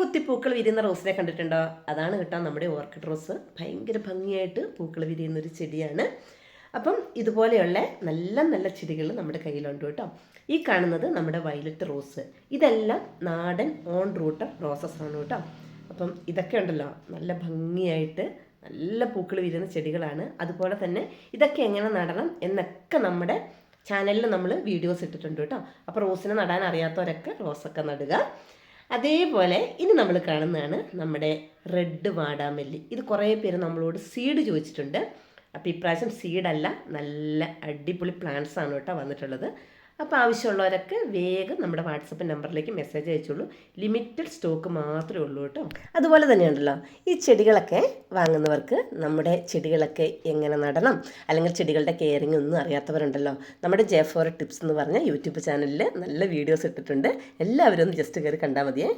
കുത്തി പൂക്കൾ വിരിയുന്ന റോസിനെ കണ്ടിട്ടുണ്ടോ? അതാണ് കേട്ടോ നമ്മുടെ ഓർക്കിഡ് റോസ്. ഭയങ്കര ഭംഗിയായിട്ട് പൂക്കൾ വിരിയുന്നൊരു ചെടിയാണ്. അപ്പം ഇതുപോലെയുള്ള നല്ല നല്ല ചെടികൾ നമ്മുടെ കയ്യിലുണ്ട് കേട്ടോ. ഈ കാണുന്നത് നമ്മുടെ വയലറ്റ് റോസ്. ഇതെല്ലാം നാടൻ ഓൺ റൂട്ട് റോസസ് ആണ് കേട്ടോ. അപ്പം ഇതൊക്കെ ഉണ്ടല്ലോ നല്ല ഭംഗിയായിട്ട് നല്ല പൂക്കൾ വിരിയുന്ന ചെടികളാണ്. അതുപോലെ തന്നെ ഇതൊക്കെ എങ്ങനെ നടണം എന്നൊക്കെ നമ്മുടെ ചാനലിൽ നമ്മൾ വീഡിയോസ് ഇട്ടിട്ടുണ്ട് കേട്ടോ. അപ്പോൾ റോസിനെ നടാൻ അറിയാത്തവരൊക്കെ റോസൊക്കെ നടുക. അതേപോലെ ഇനി നമ്മൾ കാണുന്നതാണ് നമ്മുടെ റെഡ് വാടാമല്ലി. ഇത് കുറേ പേര് നമ്മളോട് സീഡ് ചോദിച്ചിട്ടുണ്ട്. അപ്പോൾ ഇപ്രാവശ്യം സീഡല്ല, നല്ല അടിപൊളി പ്ലാന്റ്സ് ആണ് കേട്ടോ വന്നിട്ടുള്ളത്. അപ്പോൾ ആവശ്യമുള്ളവരൊക്കെ വേഗം നമ്മുടെ വാട്സപ്പ് നമ്പറിലേക്ക് മെസ്സേജ് അയച്ചോളൂ. ലിമിറ്റഡ് സ്റ്റോക്ക് മാത്രമേ ഉള്ളൂ കേട്ടോ. അതുപോലെ തന്നെയുണ്ടല്ലോ ഈ ചെടികളൊക്കെ വാങ്ങുന്നവർക്ക് നമ്മുടെ ചെടികളൊക്കെ എങ്ങനെ നടണം അല്ലെങ്കിൽ ചെടികളുടെ കെയറിങ് ഒന്നും അറിയാത്തവരുണ്ടല്ലോ, നമ്മുടെ ജെ4 ടിപ്സ് എന്ന് പറഞ്ഞ യൂട്യൂബ് ചാനലിൽ നല്ല വീഡിയോസ് ഇട്ടിട്ടുണ്ട്. എല്ലാവരും ഒന്ന് ജസ്റ്റ് കയറി കണ്ടാൽ മതിയേ.